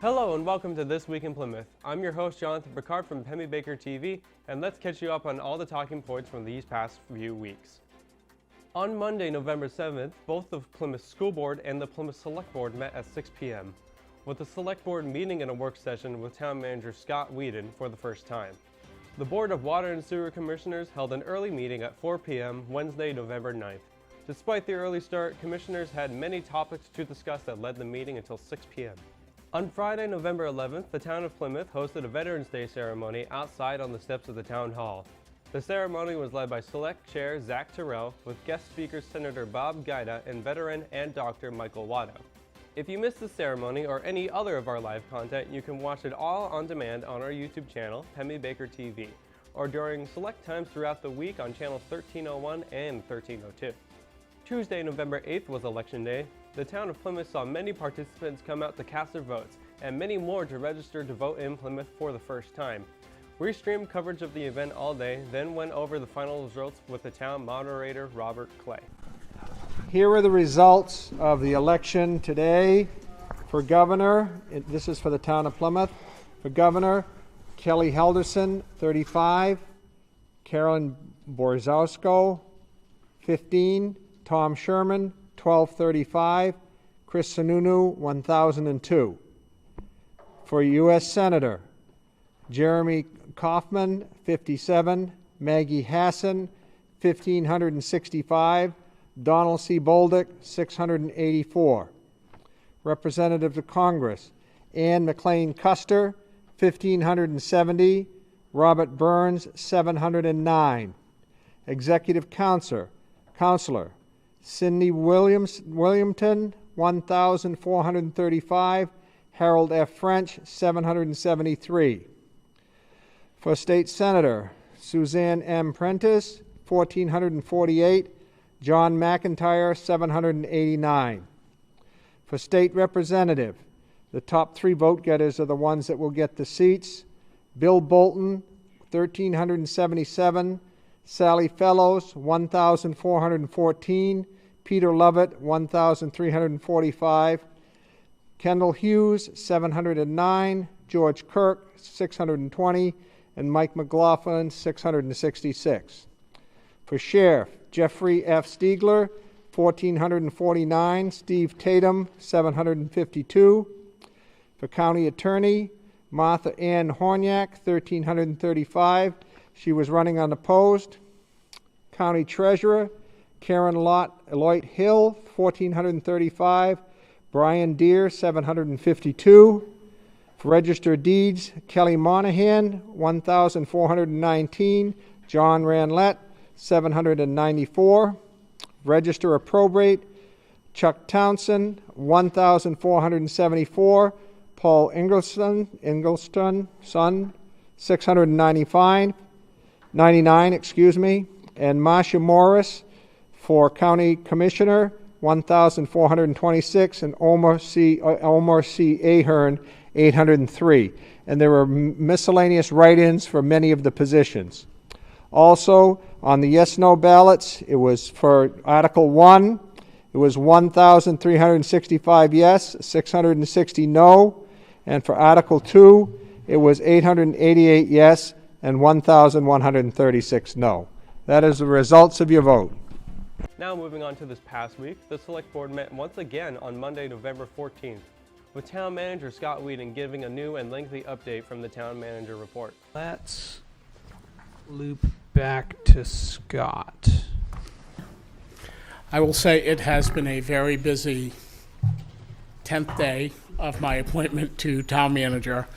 Hello and welcome to This Week in Plymouth. I'm your host Jonathan Picard from Baker TV, and let's catch you up on all the talking points from these past few weeks. On Monday, November 7th, both the Plymouth School Board and the Plymouth Select Board met at 6 p.m., with the Select Board meeting in a work session with Town Manager Scott Whedon for the first time. The Board of Water and Sewer Commissioners held an early meeting at 4 p.m. Wednesday, November 9th. Despite the early start, commissioners had many topics to discuss that led the meeting until 6 p.m. On Friday, November 11th, the town of Plymouth hosted a Veterans Day ceremony outside on the steps of the town hall. The ceremony was led by Select Chair Zach Terrell, with guest speakers Senator Bob Guida and veteran and Dr. Michael Watto. If you missed the ceremony or any other of our live content, you can watch it all on demand on our YouTube channel, Baker TV, or during select times throughout the week on channels 1301 and 1302. Tuesday, November 8th was Election Day. The town of Plymouth saw many participants come out to cast their votes, and many more to register to vote in Plymouth for the first time. We streamed coverage of the event all day, then went over the final results with the town moderator, Robert Clay. Here are the results of the election today. For governor, this is for the town of Plymouth. For governor, Kelly Helderson, 35. Carolyn Borzowsko, 15. Tom Sherman, 1235. Chris Sununu, 1002. For U.S. Senator, Jeremy Kaufman, 57. Maggie Hassan, 1565. Donald C. Bolduc, 684. Representative to Congress, Ann McLean Custer, 1570. Robert Burns, 709. Executive Counselor, Cindy Williamton, 1,435. Harold F. French, 773. For State Senator, Suzanne M. Prentice, 1,448. John McIntyre, 789. For State Representative, the top 3 vote getters are the ones that will get the seats. Bill Bolton, 1,377. Sally Fellows, 1,414. Peter Lovett, 1,345. Kendall Hughes, 709. George Kirk, 620. And Mike McLaughlin, 666. For Sheriff, Jeffrey F. Stiegler, 1,449. Steve Tatum, 752. For County Attorney, Martha Ann Horniak, 1,335. She was running unopposed. County Treasurer, Karen Eloit Hill, 1,435. Brian Deere, 752. For Register of Deeds, Kelly Monahan, 1,419. John Ranlett, 794. Register of Probate, Chuck Townsend, 1,474. Paul Ingelston, son, 699. And Marcia Morris for County Commissioner, 1,426, and Omar C. Ahern, 803. And there were miscellaneous write-ins for many of the positions. Also, on the yes-no ballots, it was for Article 1, it was 1,365 yes, 660 no. And for Article 2, it was 888 yes and 1,136 no. That is the results of your vote. Now moving on to this past week, the Select Board met once again on Monday, November 14th, with Town Manager Scott Whedon giving a new and lengthy update from the Town Manager Report. Let's loop back to Scott. I will say it has been a very busy 10th day of my appointment to town manager.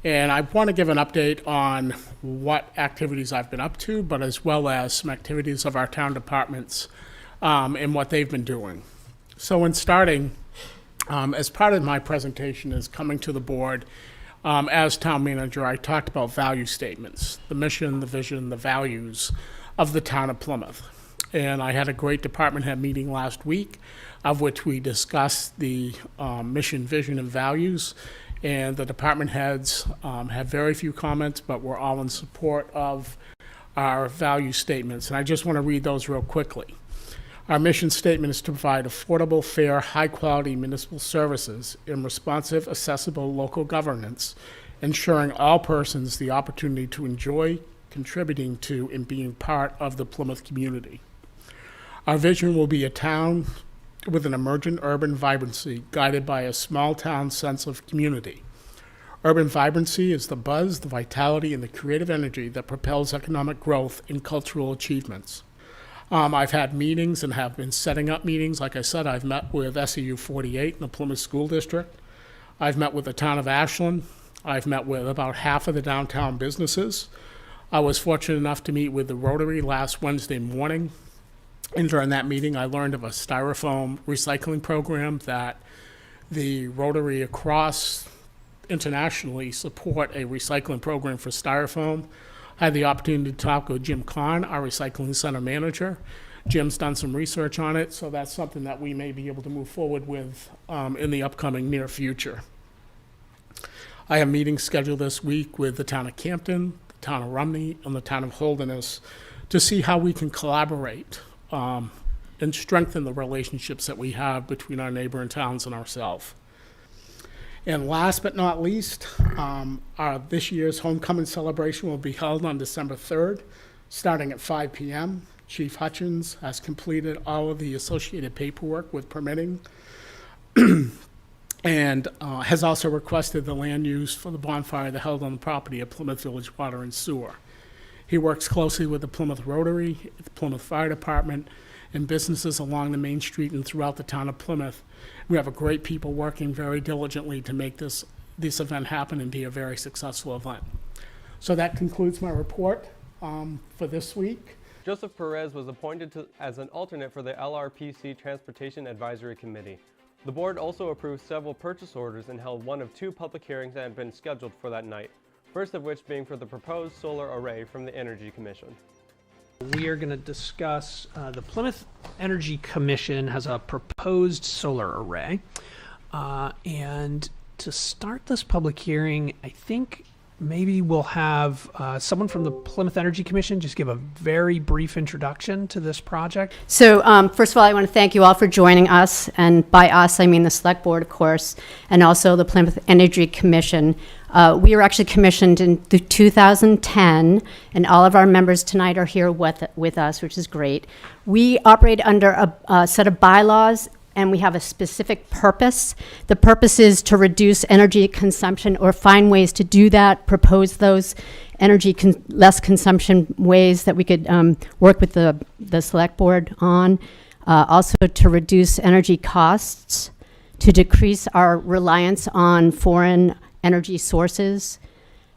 And I want to give an update on what activities I've been up to, but as well as some activities of our town departments and what they've been doing. So in starting, as part of my presentation is coming to the board, as town manager, I talked about value statements, the mission, the vision, the values of the town of Plymouth. And I had a great department head meeting last week, of which we discussed the mission, vision, and values. And the department heads had very few comments, but we're all in support of our value statements. And I just want to read those real quickly. Our mission statement is to provide affordable, fair, high-quality municipal services in responsive, accessible local governance, ensuring all persons the opportunity to enjoy, contributing to, and being part of the Plymouth community. Our vision will be a town with an emergent urban vibrancy guided by a small-town sense of community. Urban vibrancy is the buzz, the vitality, and the creative energy that propels economic growth and cultural achievements. I've had meetings and have been setting up meetings. Like I said, I've met with SEU 48 in the Plymouth School District. I've met with the town of Ashland. I've met with about half of the downtown businesses. I was fortunate enough to meet with the Rotary last Wednesday morning. And during that meeting, I learned of a styrofoam recycling program that the Rotary across internationally support a recycling program for styrofoam. I had the opportunity to talk with Jim Kahn, our recycling center manager. Jim's done some research on it, so that's something that we may be able to move forward with in the upcoming near future. I have meetings scheduled this week with the town of Campton, the town of Rumney, and the town of Holderness to see how we can collaborate and strengthen the relationships that we have between our neighboring towns and ourselves. And last but not least, this year's homecoming celebration will be held on December 3rd, starting at 5 p.m. Chief Hutchins has completed all of the associated paperwork with permitting and has also requested the land use for the bonfire that held on the property of Plymouth Village Water and Sewer. He works closely with the Plymouth Rotary, the Plymouth Fire Department, and businesses along the main street and throughout the town of Plymouth. We have a great people working very diligently to make this event happen and be a very successful event. So that concludes my report for this week. Joseph Perez was appointed as an alternate for the LRPC Transportation Advisory Committee. The board also approved several purchase orders and held one of 2 public hearings that had been scheduled for that night, first of which being for the proposed solar array from the Energy Commission. We are going to discuss the Plymouth Energy Commission has a proposed solar array. And to start this public hearing, I think maybe we'll have someone from the Plymouth Energy Commission just give a very brief introduction to this project. So first of all, I want to thank you all for joining us. And by us, I mean the Select Board, of course, and also the Plymouth Energy Commission. We were actually commissioned in 2010, and all of our members tonight are here with us, which is great. We operate under a set of bylaws, and we have a specific purpose. The purpose is to reduce energy consumption or find ways to do that, propose those less consumption ways that we could work with the Select Board on. Also to reduce energy costs, to decrease our reliance on foreign energy sources,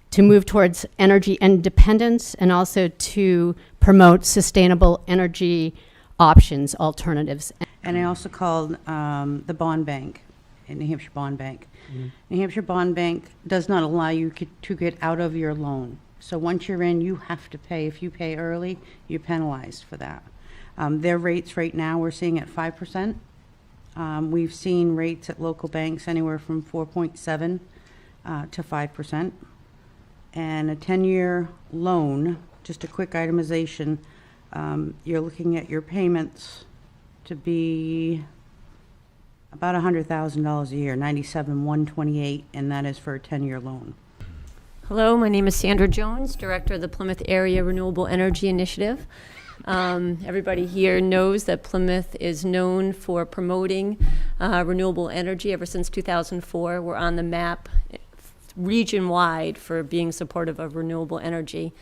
to move towards energy independence, and also to promote sustainable energy options, alternatives. And I also called the bond bank, New Hampshire Bond Bank. Mm-hmm. New Hampshire Bond Bank does not allow you to get out of your loan. So once you're in, you have to pay. If you pay early, you're penalized for that. Their rates right now we're seeing at 5%. We've seen rates at local banks anywhere from 4.7 to 5%. And a 10-year loan, just a quick itemization, you're looking at your payments to be about $100,000 a year, $97,128, and that is for a 10-year loan. Hello, my name is Sandra Jones, Director of the Plymouth Area Renewable Energy Initiative. Everybody here knows that Plymouth is known for promoting renewable energy ever since 2004. We're on the map region-wide for being supportive of renewable energy.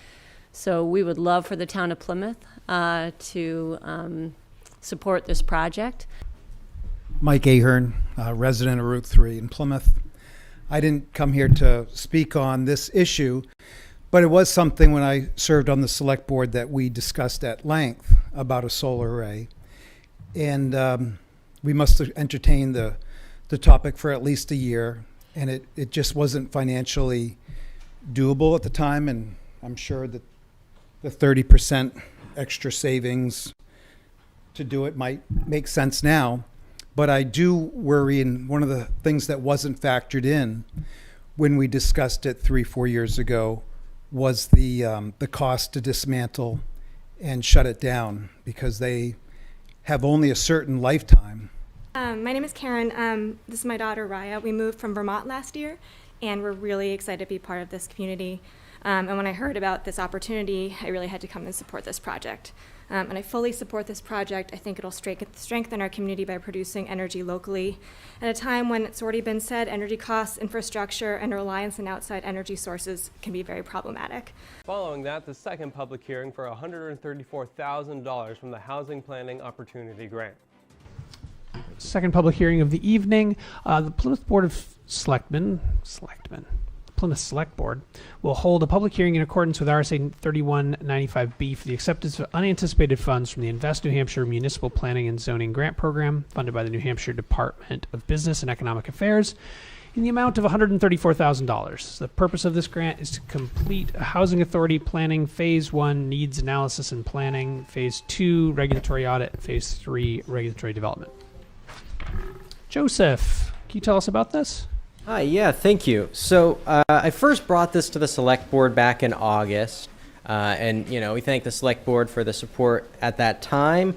So we would love for the town of Plymouth to support this project. Mike Ahern, resident of Route 3 in Plymouth. I didn't come here to speak on this issue, but it was something when I served on the select board that we discussed at length about a solar array. And we must have entertained the topic for at least a year, and it just wasn't financially doable at the time, and I'm sure that the 30% extra savings to do it might make sense now. But I do worry, and one of the things that wasn't factored in when we discussed it 3-4 years ago was the cost to dismantle and shut it down, because they have only a certain lifetime. My name is Karen. This is my daughter, Raya. We moved from Vermont last year, and we're really excited to be part of this community. And when I heard about this opportunity, I really had to come and support this project. And I fully support this project. I think it'll strengthen our community by producing energy locally. At a time when it's already been said, energy costs, infrastructure, and reliance on outside energy sources can be very problematic. Following that, the second public hearing for $134,000 from the Housing Planning Opportunity Grant. Second public hearing of the evening. The Plymouth Board of Plymouth Select Board will hold a public hearing in accordance with RSA 3195B for the acceptance of unanticipated funds from the Invest New Hampshire Municipal Planning and Zoning Grant Program funded by the New Hampshire Department of Business and Economic Affairs in the amount of $134,000. The purpose of this grant is to complete a housing authority planning Phase 1 needs analysis and planning, Phase 2 regulatory audit, and Phase 3 regulatory development. Joseph, can you tell us about this? Hi, yeah, thank you. So I first brought this to the Select Board back in August, and we thank the Select Board for the support at that time.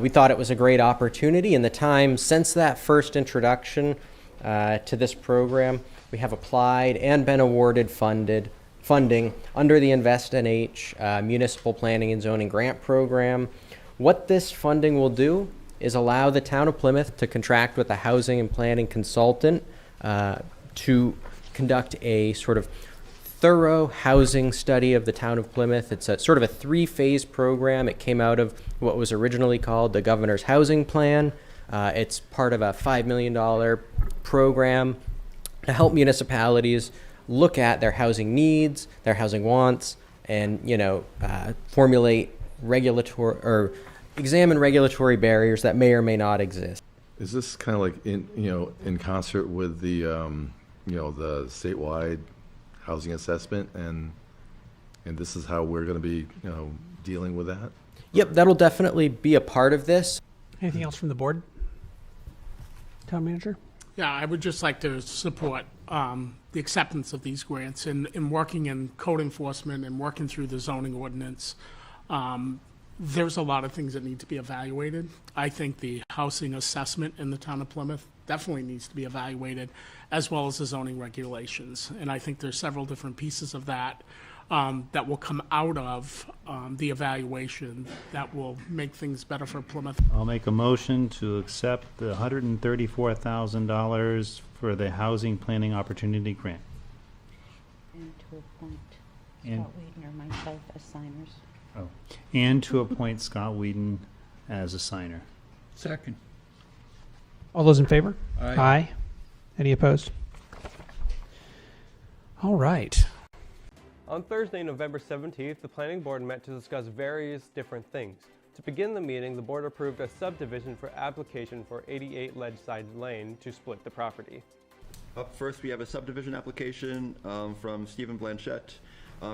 We thought it was a great opportunity. In the time since that first introduction to this program, we have applied and been awarded funding under the Invest NH Municipal Planning and Zoning Grant Program. What this funding will do is allow the town of Plymouth to contract with a housing and planning consultant to conduct a sort of thorough housing study of the town of Plymouth. It's a sort of a 3-phase program. It came out of what was originally called the Governor's Housing Plan. It's part of a $5 million program to help municipalities look at their housing needs, their housing wants, and formulate regulatory or examine regulatory barriers that may or may not exist. Is this kind of like in concert with the the statewide housing assessment, and this is how we're going to be dealing with that? Yep, that'll definitely be a part of this. Anything else from the board? Town manager? Yeah, I would just like to support the acceptance of these grants and working in code enforcement and working through the zoning ordinance. There's a lot of things that need to be evaluated. I think the housing assessment in the town of Plymouth definitely needs to be evaluated, as well as the zoning regulations. And I think there's several different pieces of that that will come out of the evaluation that will make things better for Plymouth. I'll make a motion to accept the $134,000 for the Housing Planning Opportunity Grant. And to appoint And- Scott Whedon or myself as signers. Oh, and to appoint Scott Whedon as a signer. Second. All those in favor? Aye. Any opposed? All right. On Thursday, November 17th, the Planning Board met to discuss various different things. To begin the meeting, the board approved a subdivision for application for 88 Ledgeside Lane to split the property. Up first, we have a subdivision application from Stephen Blanchette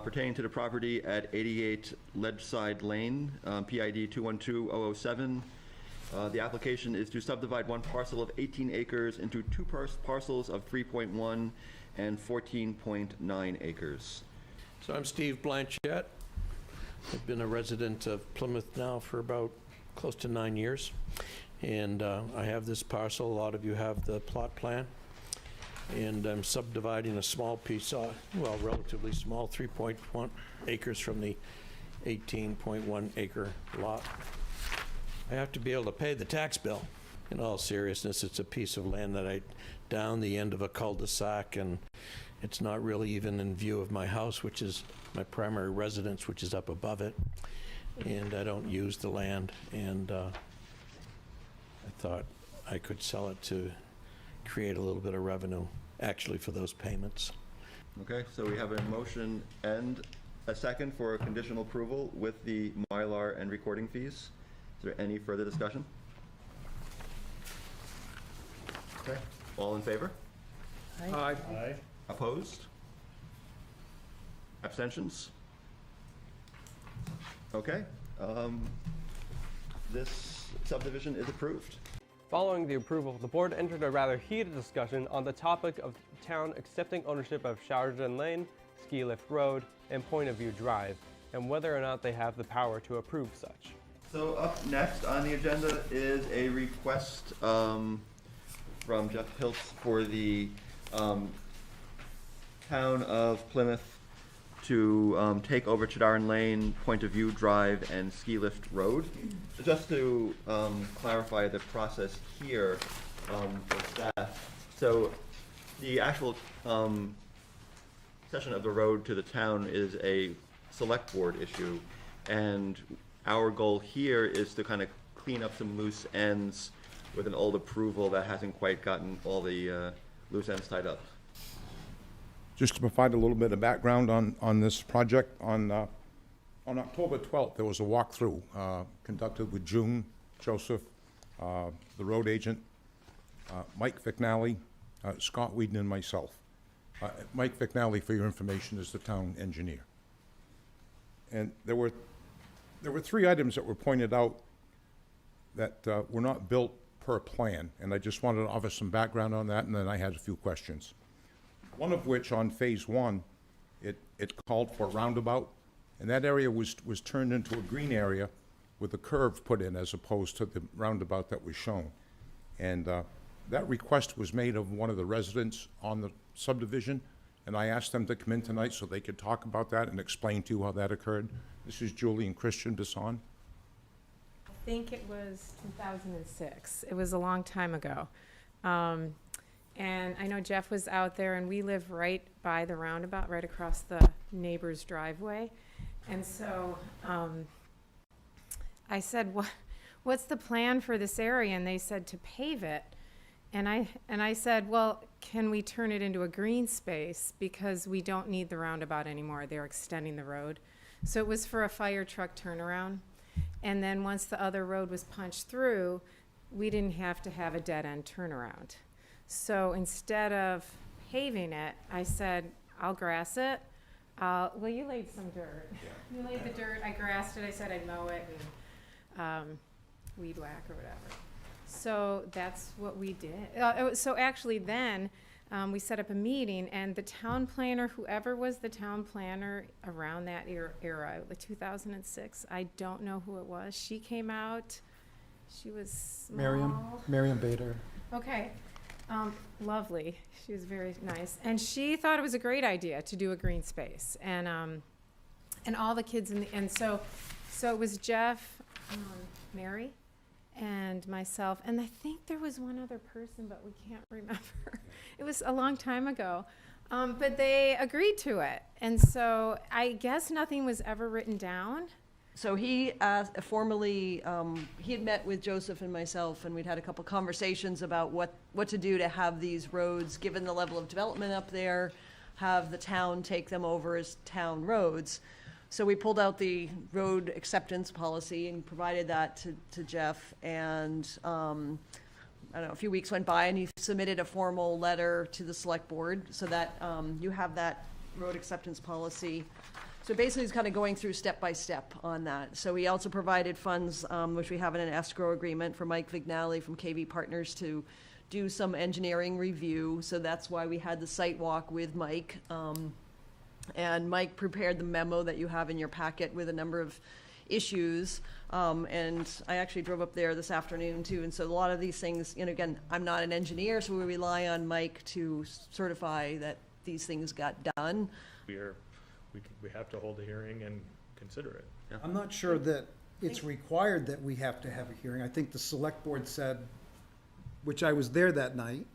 pertaining to the property at 88 Ledgeside Lane, PID 212007. The application is to subdivide one parcel of 18 acres into two parcels of 3.1 and 14.9 acres. So I'm Steve Blanchette. I've been a resident of Plymouth now for about close to 9 years. And I have this parcel. A lot of you have the plot plan. And I'm subdividing a small piece, relatively small, 3.1 acres from the 18.1 acre lot. I have to be able to pay the tax bill. In all seriousness, it's a piece of land that I down the end of a cul-de-sac, and it's not really even in view of my house, which is my primary residence, which is up above it. And I don't use the land, and I thought I could sell it to create a little bit of revenue, actually, for those payments. Okay, so we have a motion and a second for conditional approval with the Mylar and recording fees. Is there any further discussion? Okay, all in favor? Aye. Opposed? Abstentions? Okay, this subdivision is approved. Following the approval, the board entered a rather heated discussion on the topic of the town accepting ownership of Showerton Lane, Ski Lift Road, and Point of View Drive, and whether or not they have the power to approve such. So up next on the agenda is a request from Jeff Piltz for the town of Plymouth to take over Chadaran Lane, Point of View Drive, and Ski Lift Road. Just to clarify the process here for staff. So the actual cession of the road to the town is a select board issue, and our goal here is to kind of clean up some loose ends with an old approval that hasn't quite gotten all the loose ends tied up. Just to provide a little bit of background on this project, on October 12th, there was a walkthrough conducted with June, Joseph, the road agent, Mike Vicnally, Scott Whedon, and myself. Mike Vicnally, for your information, is the town engineer. And there were 3 items that were pointed out that were not built per plan, and I just wanted to offer some background on that, and then I had a few questions. One of which, on phase 1, it called for a roundabout, and that area was turned into a green area with a curve put in as opposed to the roundabout that was shown. And that request was made of one of the residents on the subdivision, and I asked them to come in tonight so they could talk about that and explain to you how that occurred. This is Julie and Christian Bisson. I think it was 2006. It was a long time ago. And I know Jeff was out there, and we live right by the roundabout, right across the neighbor's driveway. And so I said, what's the plan for this area? And they said to pave it. And I said, well, can we turn it into a green space? Because we don't need the roundabout anymore. They're extending the road. So it was for a fire truck turnaround. And then once the other road was punched through, we didn't have to have a dead-end turnaround. So instead of paving it, I said, I'll grass it. Well, you laid some dirt. Yeah. You laid the dirt, I grassed it, I said I'd mow it and weed whack or whatever. So that's what we did. So actually then we set up a meeting, and the town planner, whoever was the town planner around that era, like 2006, I don't know who it was. She came out, she was small. Miriam Bader. Okay. Lovely. She was very nice, and she thought it was a great idea to do a green space, and all the kids and so it was Jeff, Mary, and myself, and I think there was one other person, but we can't remember. It was a long time ago, but they agreed to it, and so I guess nothing was ever written down. So he formally, he had met with Joseph and myself, and we'd had a couple conversations about what to do to have these roads, given the level of development up there, have the town take them over as town roads. So we pulled out the road acceptance policy and provided that to Jeff, and I don't know, a few weeks went by, and he submitted a formal letter to the select board so that you have that road acceptance policy. So basically, he's kind of going through step by step on that. So we also provided funds, which we have in an escrow agreement, for Mike Vignali from KV Partners to do some engineering review. So that's why we had the site walk with Mike. And Mike prepared the memo that you have in your packet with a number of issues. And I actually drove up there this afternoon too. And so a lot of these things, again, I'm not an engineer, so we rely on Mike to certify that these things got done. We have to hold a hearing and consider it. Yeah. I'm not sure that it's required that we have to have a hearing. I think the select board said, which I was there that night,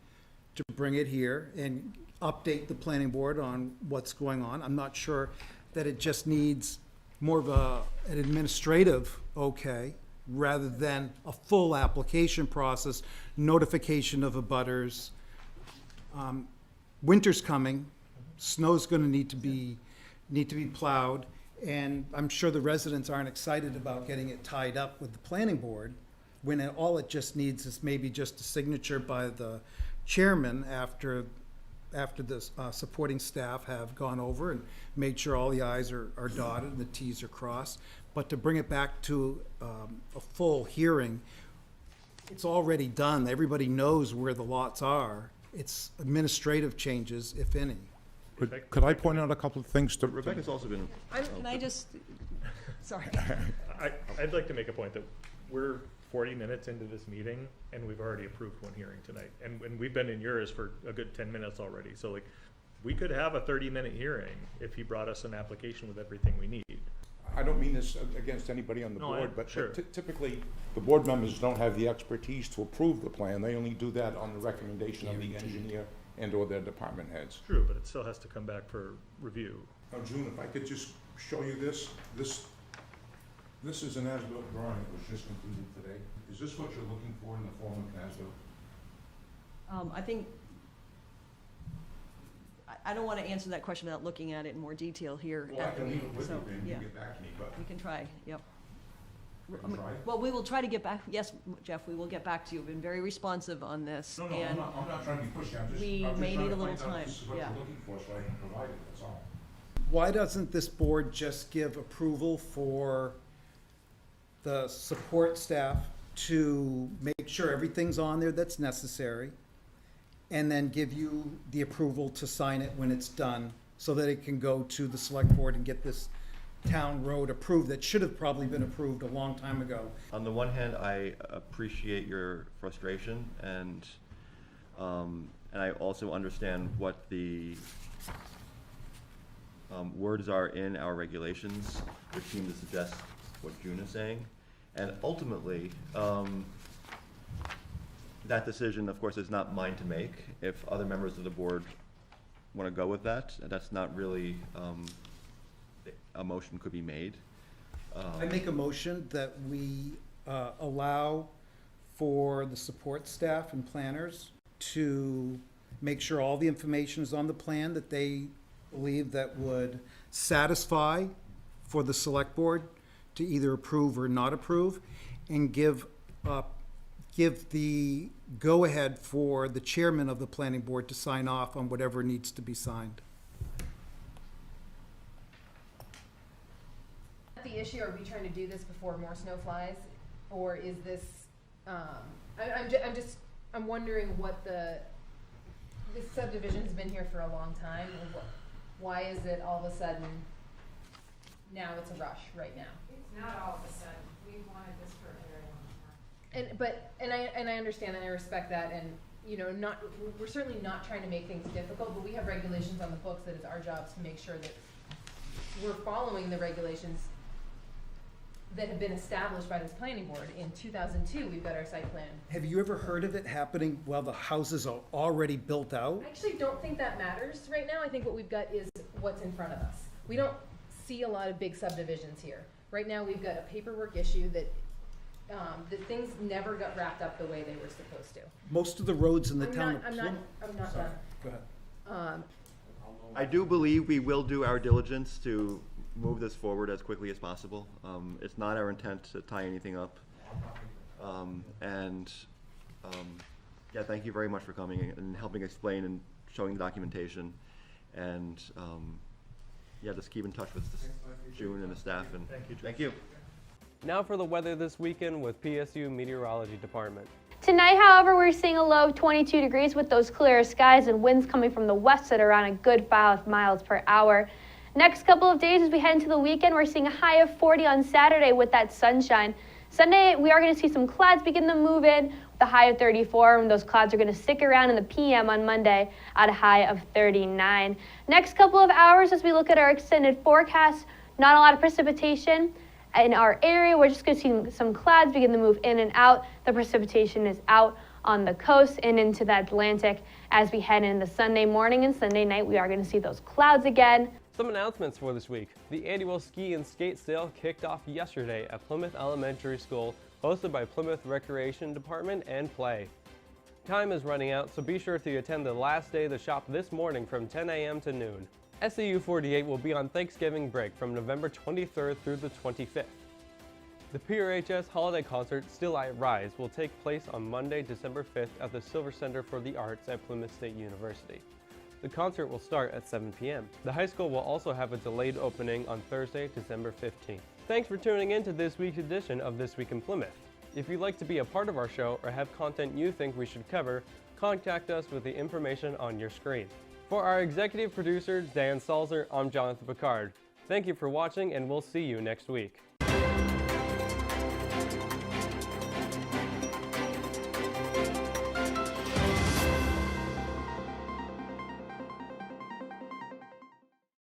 to bring it here and update the planning board on what's going on. I'm not sure that it just needs more of an administrative okay rather than a full application process, notification of abutters. Winter's coming, snow's going to need to be plowed, and I'm sure the residents aren't excited about getting it tied up with the planning board when all it just needs is maybe just a signature by the chairman after the supporting staff have gone over and made sure all the i's are dotted and the t's are crossed. But to bring it back to a full hearing, it's already done. Everybody knows where the lots are. It's administrative changes, if any. Could I point out a couple of things to... Rebecca's also been... Can I just Sorry. I'd like to make a point that we're 40 minutes into this meeting and we've already approved one hearing tonight. And we've been in yours for a good 10 minutes already. So like, we could have a 30-minute hearing if he brought us an application with everything we need. I don't mean this against anybody on the No, board, but sure. Typically, the board members don't have the expertise to approve the plan. They only do that on the recommendation of the engineer and/or their department heads. True, but it still has to come back for review. Now, June, if I could just show you this. This is an as-built drawing that was just completed today. Is this what you're looking for in the form of an as-built? I think, I don't want to answer that question without looking at it in more detail here. Well, I can leave it with So, you, then you yeah. can get back to me, but. We can try, yep. We can try? Well, we will try to get back, yes, Jeff, we will get back to you. We've been very responsive on this. No, and I'm not trying to be pushy. I'm just we trying may to need a little find out time, This is what yeah. you're looking for, so I can provide it, that's all. Why doesn't this board just give approval for the support staff to make sure everything's on there that's necessary, and then give you the approval to sign it when it's done, so that it can go to the select board and get this town road approved that should have probably been approved a long time ago? On the one hand, I appreciate your frustration, and I also understand what the words are in our regulations, which seem to suggest what June is saying. And ultimately, that decision, of course, is not mine to make. If other members of the board want to go with that, that's not really a motion could be made. I make a motion that we allow for the support staff and planners to make sure all the information is on the plan that they believe that would satisfy for the select board to either approve or not approve, and give the go-ahead for the chairman of the planning board to sign off on whatever needs to be signed. The issue, are we trying to do this before more snow flies, or is this, I'm wondering what this subdivision has been here for a long time, and why is it all of a sudden, now it's a rush right now? It's not all of a sudden. We've wanted this for a very long time. And I understand and I respect that, and we're certainly not trying to make things difficult, but we have regulations on the books that it's our jobs to make sure that we're following the regulations that have been established by this planning board. In 2002, we've got our site plan. Have you ever heard of it happening while the houses are already built out? I actually don't think that matters right now. I think what we've got is what's in front of us. We don't see a lot of big subdivisions here. Right now, we've got a paperwork issue that things never got wrapped up the way they were supposed to. Most of the roads in the town of I'm Plymouth. not done. Go ahead. I do believe we will do our diligence to move this forward as quickly as possible. It's not our intent to tie anything up. Yeah, thank you very much for coming and helping explain and showing the documentation. And yeah, just keep in touch with June and the staff. And thank you. Now for the weather this weekend with PSU Meteorology Department. Tonight, however, we're seeing a low of 22 degrees with those clearer skies and winds coming from the west at around a good 5 miles per hour. Next couple of days as we head into the weekend, we're seeing a high of 40 on Saturday with that sunshine. Sunday, we are going to see some clouds begin to move in with a high of 34, and those clouds are going to stick around in the PM on Monday at a high of 39. Next couple of hours as we look at our extended forecast, not a lot of precipitation in our area. We're just going to see some clouds begin to move in and out. The precipitation is out on the coast and into the Atlantic. As we head into Sunday morning and Sunday night, we are going to see those clouds again. Some announcements for this week. The annual ski and skate sale kicked off yesterday at Plymouth Elementary School, hosted by Plymouth Recreation Department and Play. Time is running out, so be sure to attend the last day of the shop this morning from 10 a.m. to noon. SAU 48 will be on Thanksgiving break from November 23rd through the 25th. The PRHS Holiday Concert, Still I Rise, will take place on Monday, December 5th at the Silver Center for the Arts at Plymouth State University. The concert will start at 7 p.m. The high school will also have a delayed opening on Thursday, December 15th. Thanks for tuning in to this week's edition of This Week in Plymouth. If you'd like to be a part of our show or have content you think we should cover, contact us with the information on your screen. For our executive producer, Dan Salzer, I'm Jonathan Picard. Thank you for watching, and we'll see you next week.